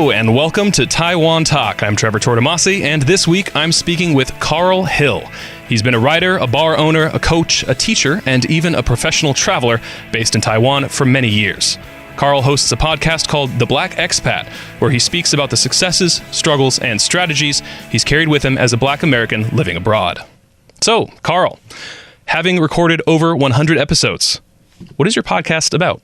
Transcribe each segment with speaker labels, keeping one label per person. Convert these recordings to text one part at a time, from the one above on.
Speaker 1: Hello and welcome to Taiwan Talk. I'm Trevor Tortomasi, and this week I'm speaking with Carl Hill. He's been a writer, a bar owner, a coach, a teacher, and even a professional traveler based in Taiwan for many years. Carl hosts a podcast called The Black Expat, where he speaks about the successes, struggles, and strategies he's carried with him as a Black American living abroad. So, Carl, having recorded over 100 episodes, what is your podcast about?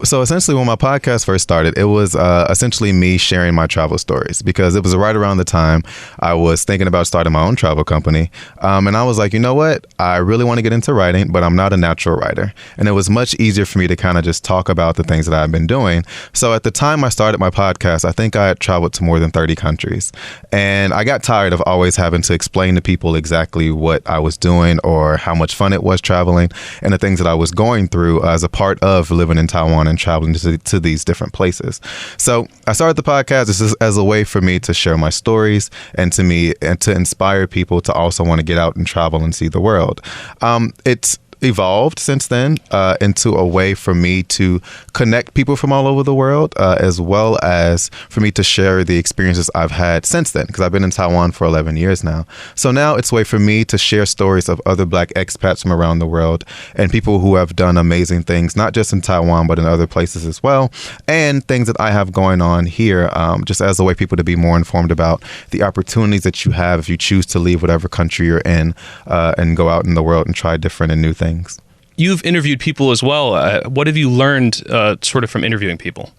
Speaker 2: So essentially, when my podcast first started, it was essentially me sharing my travel stories, because it was right around the time I was thinking about starting my own travel company. And I was like, you know what? I really want to get into writing, but I'm not a natural writer. And it was much easier for me to kind of just talk about the things that I've been doing. So at the time I started my podcast, I think I had traveled to more than 30 countries. And I got tired of always having to explain to people exactly what I was doing or how much fun it was traveling and the things that I was going through as a part of living in Taiwan and traveling to these different places. So I started the podcast as a way for me to share my stories and to inspire people to also want to get out and travel and see the world. It's evolved since then into a way for me to connect people from all over the world, as well as for me to share the experiences I've had since then, because I've been in Taiwan for 11 years now. So now it's a way for me to share stories of other Black expats from around the world and people who have done amazing things, not just in Taiwan, but in other places as well, and things that I have going on here, just as a way people to be more informed about the opportunities that you have if you choose to leave whatever country you're in and go out in the world and try different and new things.
Speaker 1: You've interviewed people as well. What have you learned sort of from interviewing people?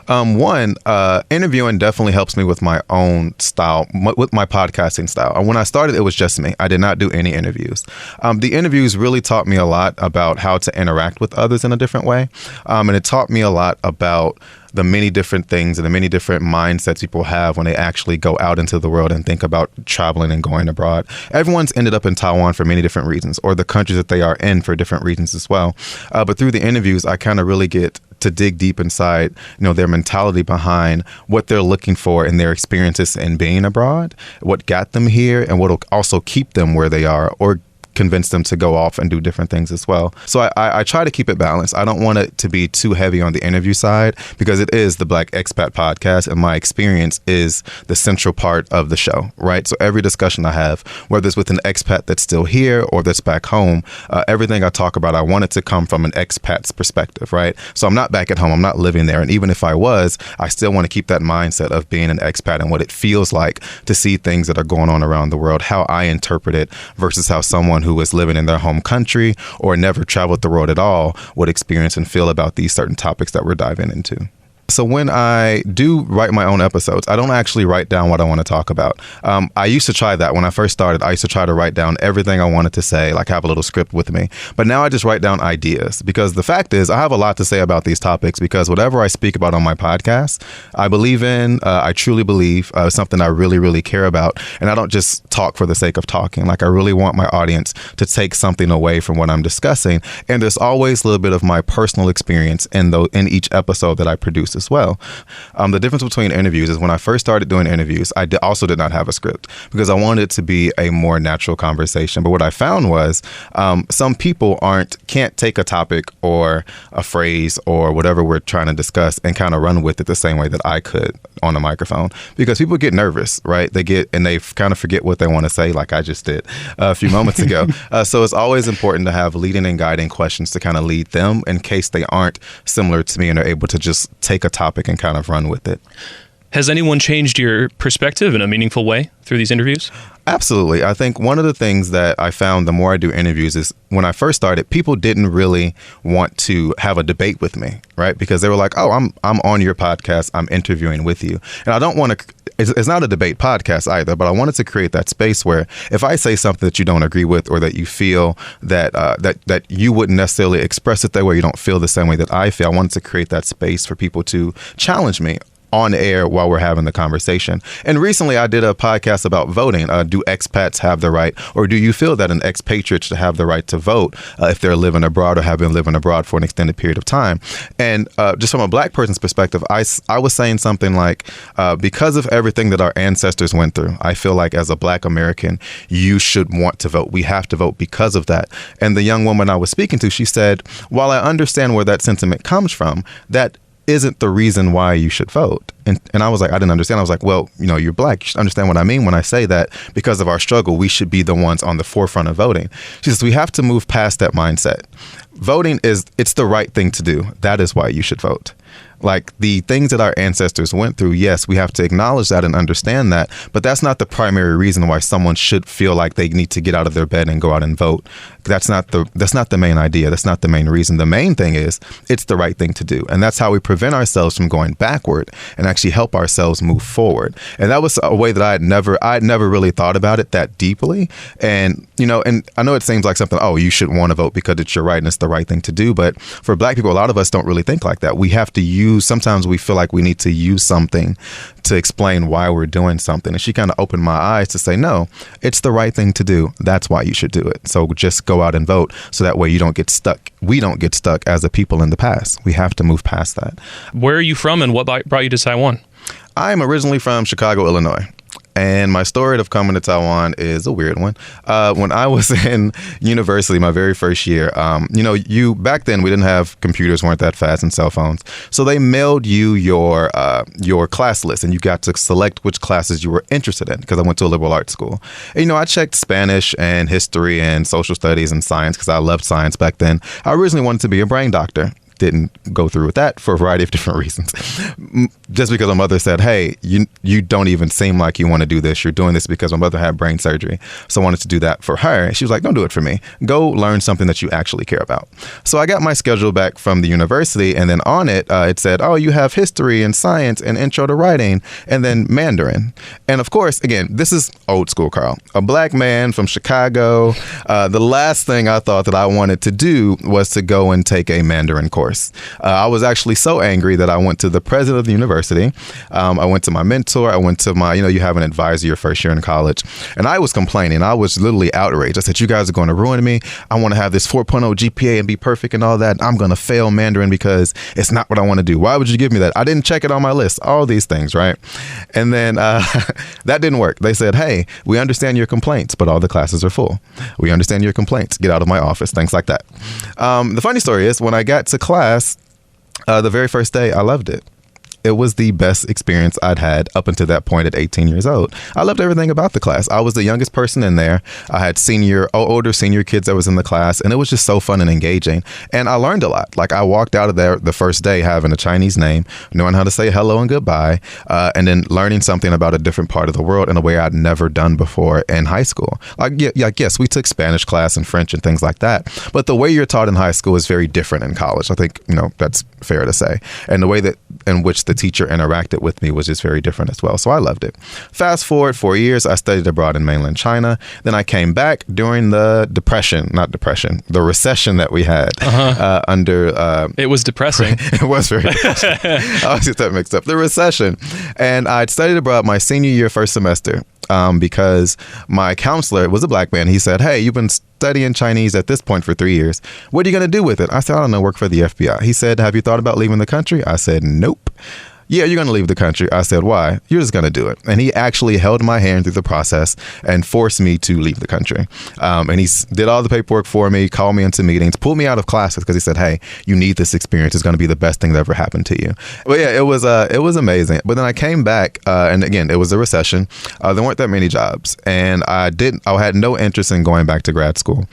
Speaker 2: Interviewing definitely helps me with my own style, with my podcasting style. When I started, it was just me. I did not do any interviews. The interviews really taught me a lot about how to interact with others in a different way. And it taught me a lot about the many different things and the many different mindsets people have when they actually go out into the world and think about traveling and going abroad. Everyone's ended up in Taiwan for many different reasons, or the countries that they are in for different reasons as well. But through the interviews, I kind of really get to dig deep inside, their mentality behind what they're looking for in their experiences in being abroad, what got them here, and what will also keep them where they are, or convince them to go off and do different things as well. So I try to keep it balanced. I don't want it to be too heavy on the interview side, because it is the Black Expat Podcast, and my experience is the central part of the show, right? So every discussion I have, whether it's with an expat that's still here or that's back home, everything I talk about, I want it to come from an expat's perspective, right? So I'm not back at home. I'm not living there. And even if I was, I still want to keep that mindset of being an expat and what it feels like to see things that are going on around the world, how I interpret it versus how someone who is living in their home country or never traveled the world at all would experience and feel about these certain topics that we're diving into. So when I do write my own episodes, I don't actually write down what I want to talk about. I used to try that. When I first started, I used to try to write down everything I wanted to say, like have a little script with me. But now I just write down ideas, because the fact is I have a lot to say about these topics, because whatever I speak about on my podcast, I believe in, I truly believe, something I really, really care about. And I don't just talk for the sake of talking. Like, I really want my audience to take something away from what I'm discussing. And there's always a little bit of my personal experience in each episode that I produce as well. The difference between interviews is when I first started doing interviews, I also did not have a script, because I wanted it to be a more natural conversation. But what I found was some people can't take a topic or a phrase or whatever we're trying to discuss and kind of run with it the same way that I could on a microphone, because people get nervous, right? They kind of forget what they want to say, like I just did a few moments ago. So it's always important to have leading and guiding questions to kind of lead them in case they aren't similar to me and are able to just take a topic and kind of run with it.
Speaker 1: Has anyone changed your perspective in a meaningful way through these interviews?
Speaker 2: Absolutely. I think one of the things that I found the more I do interviews is when I first started, people didn't really want to have a debate with me, right? Because they were like, oh, I'm on your podcast, I'm interviewing with you. And I don't want to, it's not a debate podcast either, but I wanted to create that space where if I say something that you don't agree with, or that you feel that you wouldn't necessarily express it that way, you don't feel the same way that I feel, I wanted to create that space for people to challenge me on air while we're having the conversation. And recently I did a podcast about voting. Do expats have the right, or do you feel that an expatriate should have the right to vote if they're living abroad or have been living abroad for an extended period of time? And just from a Black person's perspective, I was saying something like, because of everything that our ancestors went through, I feel like as a Black American, you should want to vote. We have to vote because of that. And the young woman I was speaking to, she said, while I understand where that sentiment comes from, that isn't the reason why you should vote. And I was like, I didn't understand. I was like, well, you're Black. You should understand what I mean when I say that because of our struggle, we should be the ones on the forefront of voting. She says, we have to move past that mindset. Voting it's the right thing to do. That is why you should vote. Like the things that our ancestors went through, yes, we have to acknowledge that and understand that, but that's not the primary reason why someone should feel like they need to get out of their bed and go out and vote. That's not the main idea. That's not the main reason. The main thing is it's the right thing to do. And that's how we prevent ourselves from going backward and actually help ourselves move forward. And that was a way that I had never really thought about it that deeply. And, and I know it seems like something, oh, you should want to vote because it's your right and it's the right thing to do. But for Black people, a lot of us don't really think like that. We have to sometimes we feel like we need to use something to explain why we're doing something. And she kind of opened my eyes to say, no, it's the right thing to do. That's why you should do it. So just go out and vote so that way you don't get stuck. We don't get stuck as a people in the past. We have to move past that.
Speaker 1: Where are you from and what brought you to Taiwan?
Speaker 2: I'm originally from Chicago, Illinois. And my story of coming to Taiwan is a weird one. When I was in university, my very first year, back then we didn't have computers, weren't that fast, and cell phones. So they mailed you your class list, and you got to select which classes you were interested in. Because I went to a liberal arts school, and, I checked Spanish and history and social studies and science because I loved science back then. I originally wanted to be a brain doctor. Didn't go through with that for a variety of different reasons. Just because my mother said, hey, you don't even seem like you want to do this. You're doing this because my mother had brain surgery. So I wanted to do that for her. She was like, don't do it for me. Go learn something that you actually care about. So I got my schedule back from the university, and then on it, it said, oh, you have history and science and intro to writing and then Mandarin. And of course, again, this is old school, Carl. A Black man from Chicago. The last thing I thought that I wanted to do was to go and take a Mandarin course. I was actually so angry that I went to the president of the university. I went to my mentor. I went to my, you have an advisor your first year in college. And I was complaining. I was literally outraged. I said, you guys are going to ruin me. I want to have this 4.0 GPA and be perfect and all that. I'm going to fail Mandarin because it's not what I want to do. Why would you give me that? I didn't check it on my list. All these things, right? And then that didn't work. They said, hey, we understand your complaints, but all the classes are full. We understand your complaints. Get out of my office. Things like that. The funny story is when I got to class, the very first day, I loved it. It was the best experience I'd had up until that point at 18 years old. I loved everything about the class. I was the youngest person in there. I had older senior kids that was in the class, and it was just so fun and engaging. And I learned a lot. Like I walked out of there the first day having a Chinese name, knowing how to say hello and goodbye, and then learning something about a different part of the world in a way I'd never done before in high school. Yes, we took Spanish class and French and things like that, but the way you're taught in high school is very different in college. I think, that's fair to say. And the way that in which the teacher interacted with me was just very different as well. So I loved it. Fast forward 4 years, I studied abroad in mainland China. Then I came back during the the recession that we had under...
Speaker 1: it was depressing.
Speaker 2: It was very depressing. I always get that mixed up. The recession. And I'd studied abroad my senior year, first semester. Because my counselor was a Black man. He said, hey, you've been studying Chinese at this point for 3 years. What are you going to do with it? I said, I don't know, work for the FBI. He said, have you thought about leaving the country? I said, nope. Yeah, you're going to leave the country. I said, why? You're just going to do it. And he actually held my hand through the process and forced me to leave the country. And he did all the paperwork for me, called me into meetings, pulled me out of classes because he said, hey, you need this experience. It's going to be the best thing that ever happened to you. But yeah, it was amazing. But then I came back and again, it was a recession. There weren't that many jobs. And I had no interest in going back to grad school.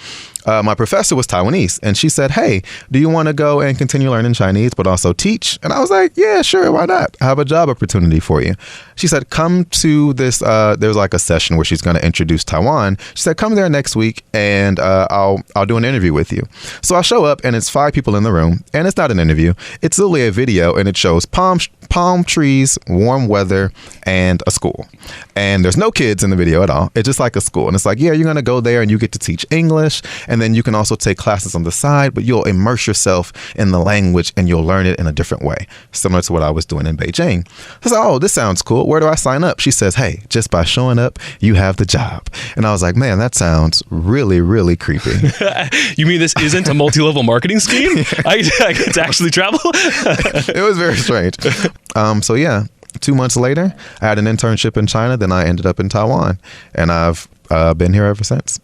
Speaker 2: My professor was Taiwanese, and she said, hey, do you want to go and continue learning Chinese, but also teach? And I was like, yeah, sure, why not? I have a job opportunity for you. She said, come to this, there's like a session where she's going to introduce Taiwan. She said, come there next week, and I'll do an interview with you. So I show up, and it's 5 people in the room, and it's not an interview. It's literally a video, and it shows palm trees, warm weather, and a school. And there's no kids in the video at all. It's just like a school. And it's like, yeah, you're going to go there, and you get to teach English, and then you can also take classes on the side, but you'll immerse yourself in the language and you'll learn it in a different way, similar to what I was doing in Beijing. I said, oh, this sounds cool. Where do I sign up? She says, hey, just by showing up, you have the job. And I was like, man, that sounds really, really creepy.
Speaker 1: You mean this isn't a multi-level marketing scheme? I get to actually travel?
Speaker 2: It was very strange. So yeah, 2 months later, I had an internship in China. Then I ended up in Taiwan, and I've been here ever since.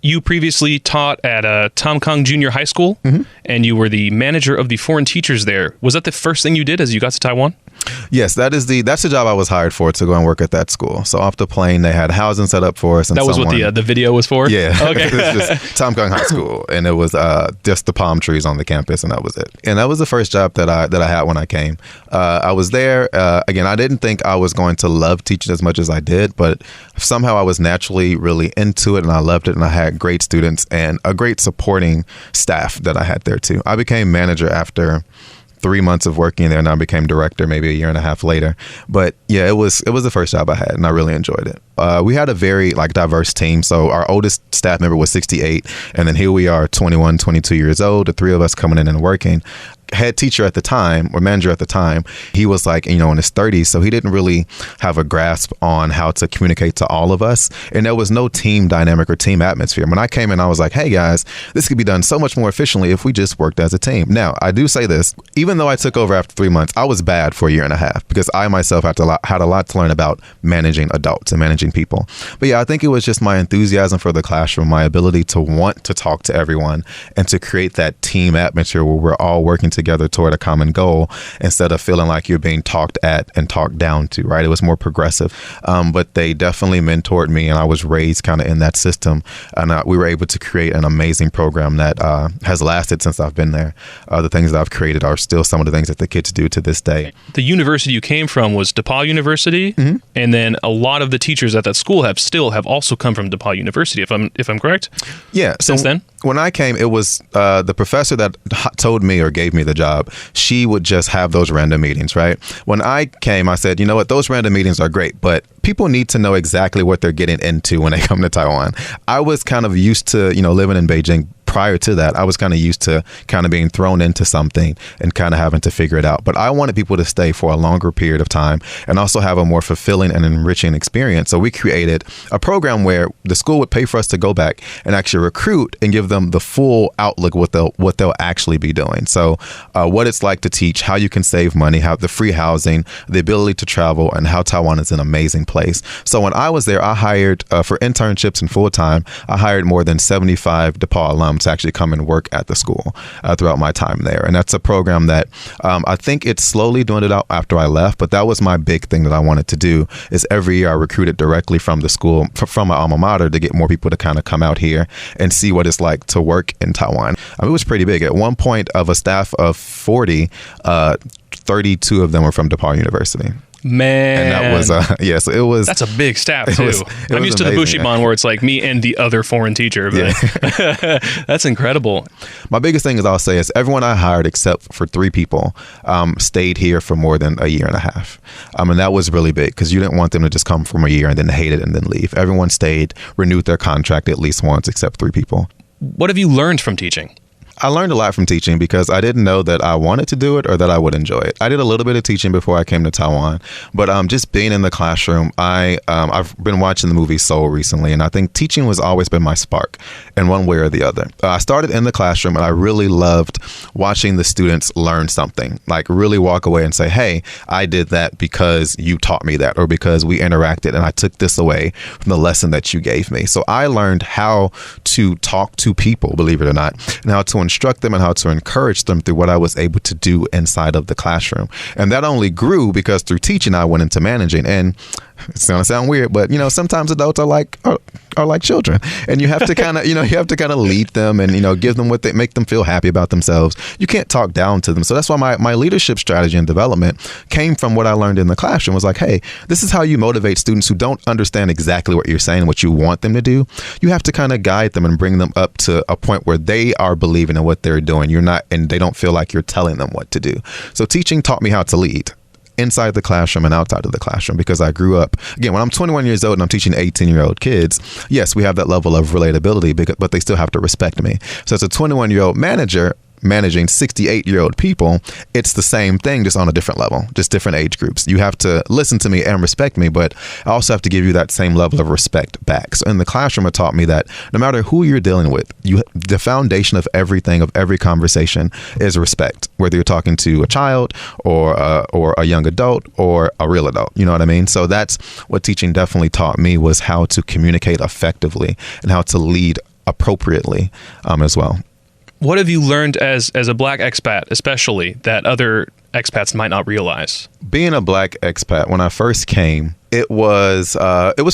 Speaker 1: You previously taught at Tom Kong Junior High School, and you were the manager of the foreign teachers there. Was that the first thing you did as you got to Taiwan?
Speaker 2: Yes, that's the job I was hired for, to go and work at that school. So off the plane, they had housing set up for us. And
Speaker 1: that was what the video was for?
Speaker 2: Yeah.
Speaker 1: Okay.
Speaker 2: It was just Tom Kung High School, and it was just the palm trees on the campus, and that was it. And that was the first job that I had when I came. I was there. Again, I didn't think I was going to love teaching as much as I did, but somehow I was naturally really into it, and I loved it, and I had great students and a great supporting staff that I had there too. I became manager after 3 months of working there, and I became director maybe a year and a half later. But yeah, it was the first job I had, and I really enjoyed it. We had a very diverse team. So our oldest staff member was 68, and then here we are, 21, 22 years old, the three of us coming in and working. Head teacher at the time, or manager at the time, he was in his 30s, so he didn't really have a grasp on how to communicate to all of us, and there was no team dynamic or team atmosphere. When I came in, I was like, hey guys, this could be done so much more efficiently if we just worked as a team. Now, I do say this, even though I took over after 3 months, I was bad for a year and a half, because I myself had a lot to learn about managing adults and managing people. But yeah, I think it was just my enthusiasm for the classroom, my ability to want to talk to everyone and to create that team atmosphere where we're all working together toward a common goal, instead of feeling like you're being talked at and talked down to, right? It was more progressive. But they definitely mentored me, and I was raised kind of in that system. And we were able to create an amazing program that has lasted since I've been there. The things that I've created are still some of the things that the kids do to this day.
Speaker 1: The university you came from was DePaul University,
Speaker 2: mm-hmm.
Speaker 1: and then a lot of the teachers at that school have also come from DePaul University, if I'm correct?
Speaker 2: Yeah.
Speaker 1: Since then?
Speaker 2: When I came, it was the professor that told me or gave me the job. She would just have those random meetings, right? When I came, I said, you know what, those random meetings are great, but people need to know exactly what they're getting into when they come to Taiwan. I was kind of used to, living in Beijing. Prior to that, I was kind of used to kind of being thrown into something and kind of having to figure it out. But I wanted people to stay for a longer period of time and also have a more fulfilling and enriching experience. So we created a program where the school would pay for us to go back and actually recruit and give them the full outlook what they'll actually be doing. So what it's like to teach, how you can save money, how the free housing, the ability to travel, and how Taiwan is an amazing place. So when I was there, I hired for internships and full time, I hired more than 75 DePaul alums to actually come and work at the school throughout my time there. And that's a program that I think it's slowly doing it out after I left, but that was my big thing that I wanted to do. Is every year I recruited directly from the school, from my alma mater, to get more people to kind of come out here and see what it's like to work in Taiwan. It was pretty big. At one point, of a staff of 40, 32 of them were from DePaul University.
Speaker 1: Man.
Speaker 2: And that was, so it was.
Speaker 1: That's a big staff, too. I'm used to the Bushiban where it's like me and the other foreign teacher, but that's incredible.
Speaker 2: My biggest thing I'll say is everyone I hired, except for 3 people, stayed here for more than a year and a half. And that was really big, because you didn't want them to just come from a year and then hate it and then leave. Everyone stayed, renewed their contract at least once, except 3 people.
Speaker 1: What have you learned from teaching?
Speaker 2: I learned a lot from teaching because I didn't know that I wanted to do it or that I would enjoy it. I did a little bit of teaching before I came to Taiwan, but just being in the classroom, I've been watching the movie Soul recently, and I think teaching has always been my spark in one way or the other. I started in the classroom, and I really loved watching the students learn something, like really walk away and say, hey, I did that because you taught me that, or because we interacted and I took this away from the lesson that you gave me. So I learned how to talk to people, believe it or not, and how to instruct them and how to encourage them through what I was able to do inside of the classroom. And that only grew because through teaching, I went into managing. And it's going to sound weird, but sometimes adults are like children, and you have to kind of lead them and give them make them feel happy about themselves. You can't talk down to them. So that's why my leadership strategy and development came from what I learned in the classroom. Was like, hey, this is how you motivate students who don't understand exactly what you're saying, what you want them to do. You have to kind of guide them and bring them up to a point where they are believing in what they're doing. And they don't feel like you're telling them what to do. So teaching taught me how to lead inside the classroom and outside of the classroom, because I grew up, again, when I'm 21 years old and I'm teaching 18-year-old kids, yes, we have that level of relatability, but they still have to respect me. So as a 21-year-old manager, managing 68-year-old people, it's the same thing, just on a different level, just different age groups. You have to listen to me and respect me, but I also have to give you that same level of respect back. So in the classroom, it taught me that no matter who you're dealing with, the foundation of everything, of every conversation, is respect, whether you're talking to a child or a young adult or a real adult. You know what I mean? So that's what teaching definitely taught me, was how to communicate effectively and how to lead appropriately as well.
Speaker 1: What have you learned as a Black expat, especially, that other expats might not realize?
Speaker 2: Being a Black expat, when I first came, it was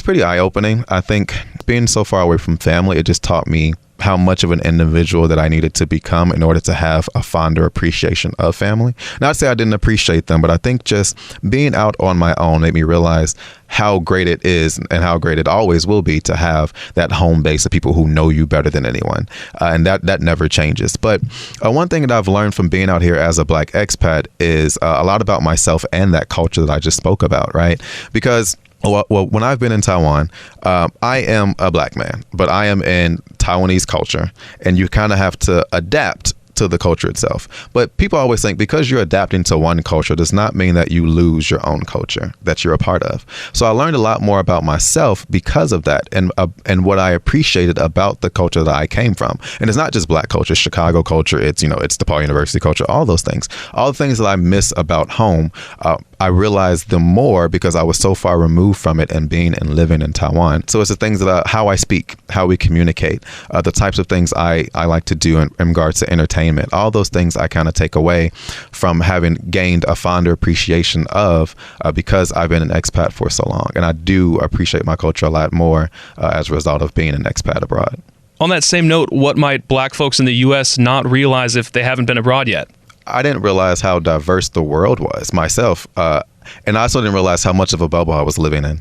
Speaker 2: pretty eye-opening. I think being so far away from family, it just taught me how much of an individual that I needed to become in order to have a fonder appreciation of family. Not to say I didn't appreciate them, but I think just being out on my own made me realize how great it is and how great it always will be to have that home base of people who know you better than anyone. And that never changes. But one thing that I've learned from being out here as a Black expat is a lot about myself and that culture that I just spoke about, right? Because well, when I've been in Taiwan, I am a Black man, but I am in Taiwanese culture, and you kind of have to adapt to the culture itself. But people always think because you're adapting to one culture does not mean that you lose your own culture that you're a part of. So I learned a lot more about myself because of that, and what I appreciated about the culture that I came from. And it's not just Black culture, Chicago culture, it's DePaul University culture, all those things. All the things that I miss about home, I realized them more because I was so far removed from it and being and living in Taiwan. So it's the things that how I speak, how we communicate, the types of things I like to do in regards to entertainment. All those things I kind of take away from having gained a fonder appreciation of because I've been an expat for so long. And I do appreciate my culture a lot more as a result of being an expat abroad.
Speaker 1: On that same note, what might Black folks in the U.S. not realize if they haven't been abroad yet?
Speaker 2: I didn't realize how diverse the world was myself. And I also didn't realize how much of a bubble I was living in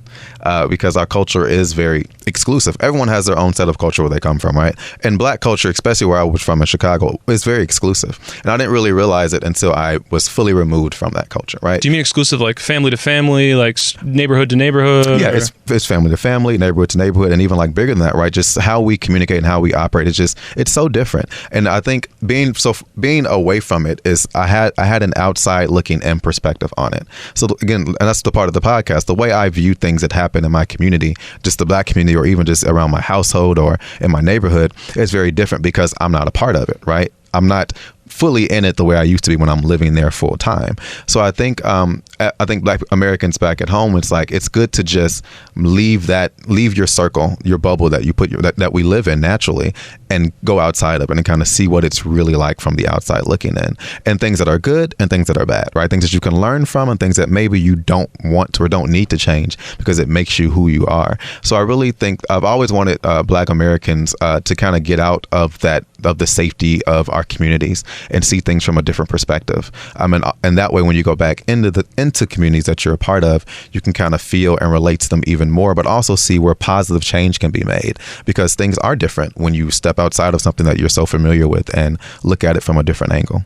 Speaker 2: because our culture is very exclusive. Everyone has their own set of culture where they come from, right? And Black culture, especially where I was from in Chicago, is very exclusive. And I didn't really realize it until I was fully removed from that culture, right?
Speaker 1: Do you mean exclusive like family to family, like neighborhood to neighborhood?
Speaker 2: Yeah, it's family to family, neighborhood to neighborhood, and even like bigger than that, right? Just how we communicate and how we operate it's so different. And I think being away from it is I had an outside looking in perspective on it. So again, and that's the part of the podcast, the way I view things that happen in my community, just the Black community or even just around my household or in my neighborhood, is very different because I'm not a part of it, right? I'm not fully in it the way I used to be when I'm living there full time. So I think Black Americans back at home, it's like it's good to just leave your circle, your bubble that you put that we live in naturally, and go outside of it and kind of see what it's really like from the outside looking in, and things that are good and things that are bad, right? Things that you can learn from and things that maybe you don't want to or don't need to change because it makes you who you are. So I really think I've always wanted Black Americans to kind of get out of the safety of our communities and see things from a different perspective. And that way, when you go back into communities that you're a part of, you can kind of feel and relate to them even more, but also see where positive change can be made because things are different when you step outside of something that you're so familiar with and look at it from a different angle.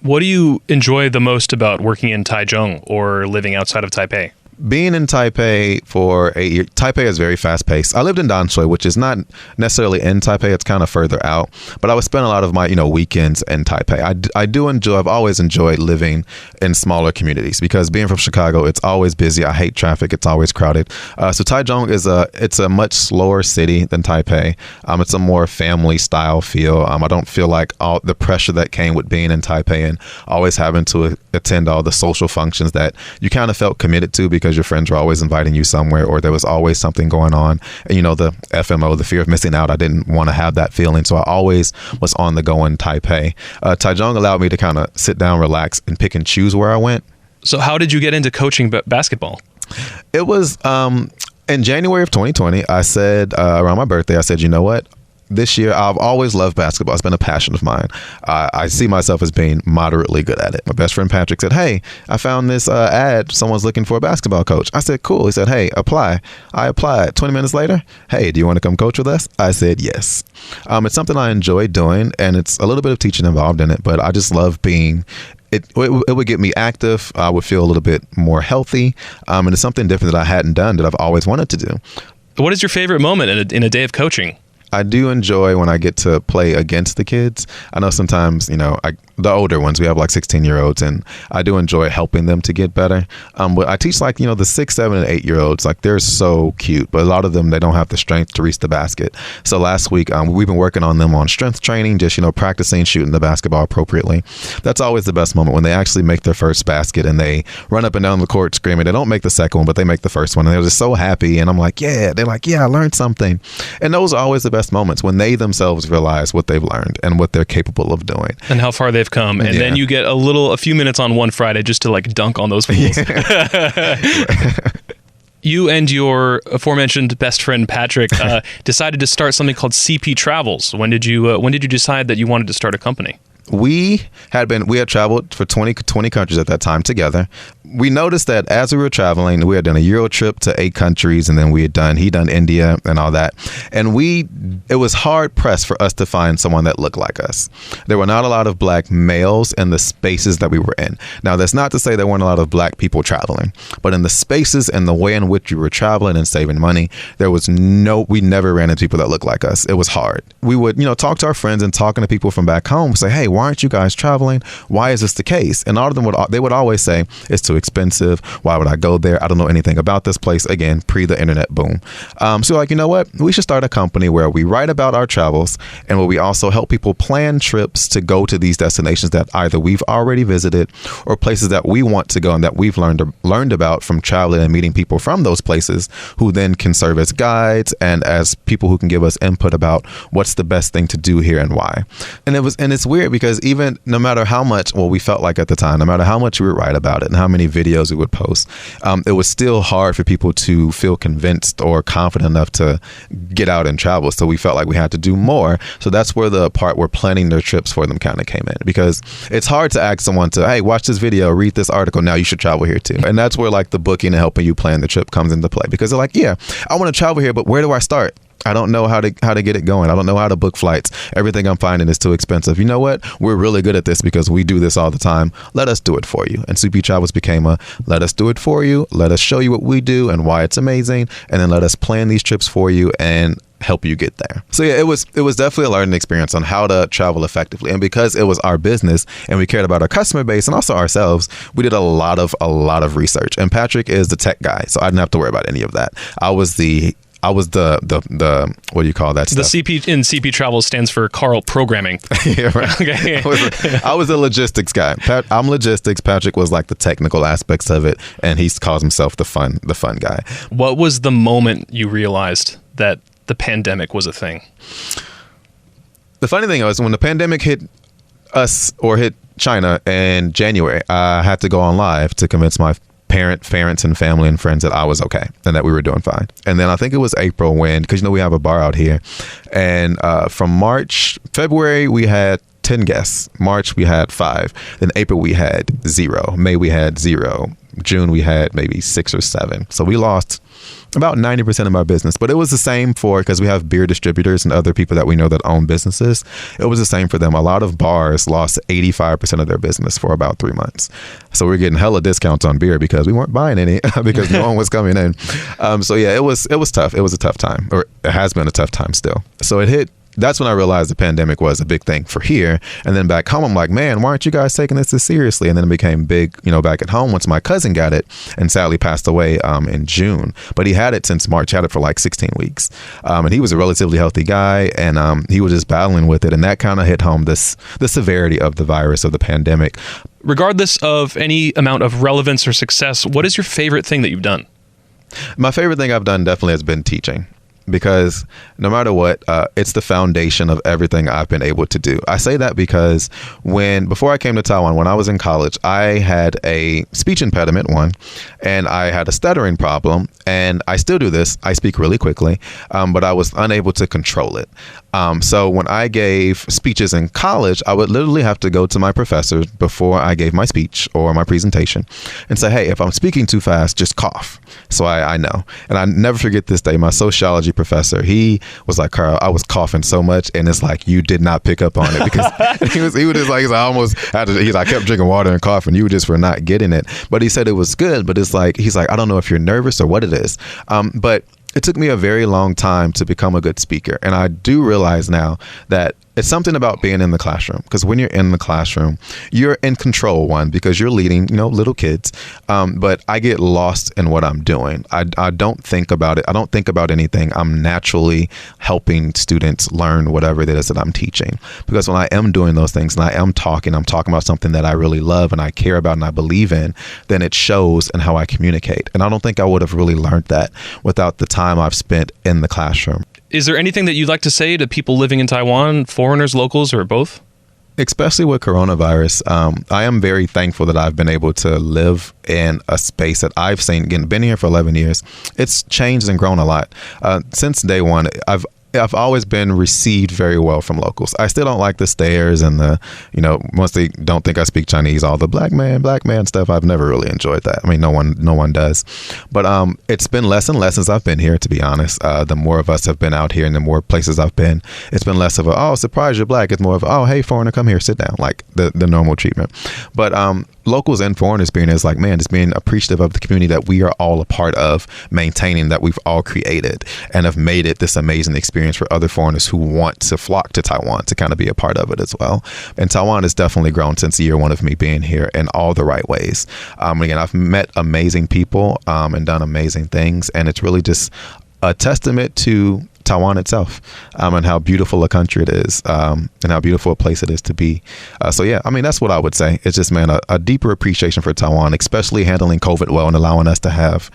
Speaker 1: What do you enjoy the most about working in Taichung or living outside of Taipei?
Speaker 2: Being in Taipei for 8 years, Taipei is very fast paced. I lived in Danshui, which is not necessarily in Taipei. It's kind of further out, but I would spend a lot of my, weekends in Taipei. I've always enjoyed living in smaller communities because being from Chicago, it's always busy. I hate traffic. It's always crowded. So Taichung it's a much slower city than Taipei. It's a more family style feel. I don't feel like all the pressure that came with being in Taipei and always having to attend all the social functions that you kind of felt committed to because your friends were always inviting you somewhere or there was always something going on. And the FMO, the fear of missing out, I didn't want to have that feeling. So I always was on the go in Taipei. Taichung allowed me to kind of sit down, relax, and pick and choose where I went.
Speaker 1: So how did you get into coaching basketball?
Speaker 2: It was in January of 2020. I said around my birthday, I said, you know what? This year, I've always loved basketball. It's been a passion of mine. I see myself as being moderately good at it. My best friend Patrick said, hey, I found this ad. Someone's looking for a basketball coach. I said, cool. He said, hey, apply. I applied. 20 minutes later, hey, do you want to come coach with us? I said, yes. It's something I enjoy doing, and it's a little bit of teaching involved in it, but I just love being It would get me active. I would feel a little bit more healthy. And it's something different that I hadn't done that I've always wanted to do.
Speaker 1: What is your favorite moment in a day of coaching?
Speaker 2: I do enjoy when I get to play against the kids. I know sometimes, the older ones, we have like 16-year-olds, and I do enjoy helping them to get better. But I teach the 6, 7, and 8-year-olds, like they're so cute, but a lot of them, they don't have the strength to reach the basket. So last week, we've been working on them on strength training, just, practicing shooting the basketball appropriately. That's always the best moment when they actually make their first basket and they run up and down the court screaming. They don't make the second one, but they make the first one. And they're just so happy. And I'm like, yeah, they're like, yeah, I learned something. And those are always the best best moments when they themselves realize what they've learned and what they're capable of doing.
Speaker 1: And how far they've come. And then you get a few minutes on one Friday just to like dunk on those fools. You and your aforementioned best friend Patrick decided to start something called CP Travels. When did you decide that you wanted to start a company?
Speaker 2: We had traveled for 20 countries at that time together. We noticed that as we were traveling, we had done a Euro trip to 8 countries, and then he done India and all that. And it was hard pressed for us to find someone that looked like us. There were not a lot of black males in the spaces that we were in. Now, that's not to say there weren't a lot of black people traveling, but in the spaces and the way in which we were traveling and saving money, we never ran into people that looked like us. It was hard. We would, talk to our friends and talking to people from back home, say, hey, why aren't you guys traveling? Why is this the case? And all of them would always say, it's too expensive. Why would I go there? I don't know anything about this place. Again, pre the internet boom. So like, you know what? We should start a company where we write about our travels and where we also help people plan trips to go to these destinations that either we've already visited or places that we want to go and that we've learned about from traveling and meeting people from those places who then can serve as guides and as people who can give us input about what's the best thing to do here and why. And it's weird because even no matter how much, we felt like at the time, no matter how much we would write about it and how many videos we would post, it was still hard for people to feel convinced or confident enough to get out and travel. So we felt like we had to do more. So that's where the part where planning their trips for them kind of came in, because it's hard to ask someone to, hey, watch this video, read this article, now you should travel here too. And that's where like the booking and helping you plan the trip comes into play, because they're like, yeah, I want to travel here, but where do I start? I don't know how to get it going. I don't know how to book flights. Everything I'm finding is too expensive. You know what? We're really good at this because we do this all the time. Let us do it for you. And CP Travels became let us do it for you. Let us show you what we do and why it's amazing. And then let us plan these trips for you and help you get there. So yeah, it was definitely a learning experience on how to travel effectively. And because it was our business and we cared about our customer base and also ourselves, we did a lot of research. And Patrick is the tech guy, so I didn't have to worry about any of that. I was the what do you call that stuff?
Speaker 1: The CP in CP Travel stands for Carl Programming.
Speaker 2: Yeah, right. Okay. I was the logistics guy. I'm logistics. Patrick was like the technical aspects of it, and he calls himself the fun guy.
Speaker 1: What was the moment you realized that the pandemic was a thing?
Speaker 2: The funny thing was when the pandemic hit us or hit China in January, I had to go on live to convince my parents and family and friends that I was okay and that we were doing fine. And then I think it was April because we have a bar out here, and from February we had 10 guests. March we had 5. Then April we had 0. May we had 0. June we had maybe 6 or 7. So we lost about 90% of our business. But it was the same because we have beer distributors and other people that we know that own businesses. It was the same for them. A lot of bars lost 85% of their business for about 3 months. So we're getting hella discounts on beer because we weren't buying any because no one was coming in. So yeah, it was tough. It was a tough time, or it has been a tough time still. So it hit. That's when I realized the pandemic was a big thing for here. And then back home, I'm like, man, why aren't you guys taking this seriously? And then it became big, back at home once my cousin got it and sadly passed away in June. But he had it since March, had it for like 16 weeks. And he was a relatively healthy guy, and he was just battling with it. And that kind of hit home the severity of the virus, of the pandemic.
Speaker 1: Regardless of any amount of relevance or success, what is your favorite thing that you've done?
Speaker 2: My favorite thing I've done definitely has been teaching. Because no matter what, it's the foundation of everything I've been able to do. I say that because before I came to Taiwan, when I was in college, I had a speech impediment, and I had a stuttering problem, and I still do this. I speak really quickly, but I was unable to control it. So when I gave speeches in college, I would literally have to go to my professor before I gave my speech or my presentation and say, hey, if I'm speaking too fast, just cough. So I know. And I never forget this day, my sociology professor, he was like, Carl, I was coughing so much, and it's like you did not pick up on it, because he was just like, I almost had to, I kept drinking water and coughing. You just were not getting it. But he said it was good, but it's like, he's like, I don't know if you're nervous or what it is. But it took me a very long time to become a good speaker. And I do realize now that it's something about being in the classroom, because when you're in the classroom, you're in control, because you're leading, little kids. But I get lost in what I'm doing. I don't think about it. I don't think about anything. I'm naturally helping students learn whatever it is that I'm teaching. Because when I am doing those things and I'm talking about something that I really love and I care about and I believe in, then it shows in how I communicate. And I don't think I would have really learned that without the time I've spent in the classroom.
Speaker 1: Is there anything that you'd like to say to people living in Taiwan, foreigners, locals, or both?
Speaker 2: Especially with coronavirus, I am very thankful that I've been able to live in a space that I've seen. Again, been here for 11 years. It's changed and grown a lot. Since day one, I've always been received very well from locals. I still don't like the stares and once they don't think I speak Chinese, all the black man stuff. I've never really enjoyed that. I mean, no one does. But it's been less and less since I've been here, to be honest. The more of us have been out here and the more places I've been, it's been less of a, oh, surprise, you're black. It's more of, oh, hey, foreigner, come here, sit down, like the normal treatment. But locals and foreigners being is like, man, just being appreciative of the community that we are all a part of, maintaining, that we've all created and have made it this amazing experience for other foreigners who want to flock to Taiwan to kind of be a part of it as well. And Taiwan has definitely grown since year one of me being here in all the right ways. Again, I've met amazing people and done amazing things, and it's really just a testament to Taiwan itself and how beautiful a country it is and how beautiful a place it is to be. So yeah, I mean, that's what I would say. It's just, man, a deeper appreciation for Taiwan, especially handling COVID well and allowing us to have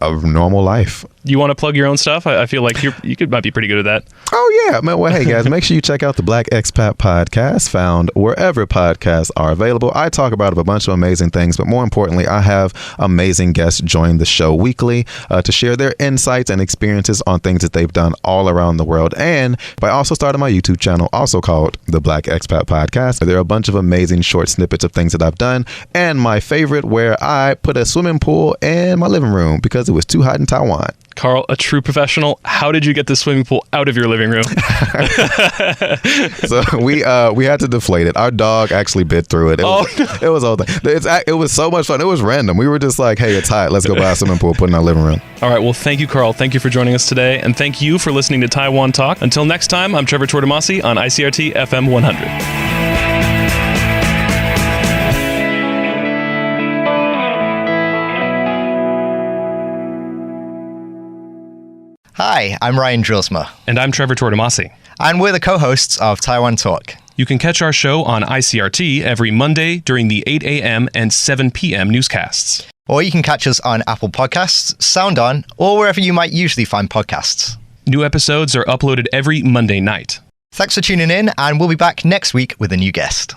Speaker 2: a normal life.
Speaker 1: You want to plug your own stuff? I feel like might be pretty good at that.
Speaker 2: Oh, yeah. Man, well, hey, guys, make sure you check out the Black Expat Podcast, found wherever podcasts are available. I talk about a bunch of amazing things, but more importantly, I have amazing guests join the show weekly to share their insights and experiences on things that they've done all around the world. And I also started my YouTube channel, also called the Black Expat Podcast. There are a bunch of amazing short snippets of things that I've done. And my favorite, where I put a swimming pool in my living room because it was too hot in Taiwan.
Speaker 1: Carl, a true professional, how did you get the swimming pool out of your living room?
Speaker 2: So we had to deflate it. Our dog actually bit through it. It was all it was so much fun. It was random. We were just like, hey, it's hot. Let's go buy a swimming pool, put it in our living room.
Speaker 1: All right. Well, thank you, Carl. Thank you for joining us today. And thank you for listening to Taiwan Talk. Until next time, I'm Trevor Tortomasi on ICRT FM 100.
Speaker 3: Hi, I'm Ryan Drilsma.
Speaker 1: And I'm Trevor Tortomasi.
Speaker 3: And we're the co-hosts of Taiwan Talk.
Speaker 1: You can catch our show on ICRT every Monday during the 8 a.m. and 7 p.m. newscasts.
Speaker 3: Or you can catch us on Apple Podcasts, SoundOn, or wherever you might usually find podcasts.
Speaker 1: New episodes are uploaded every Monday night.
Speaker 3: Thanks for tuning in, and we'll be back next week with a new guest.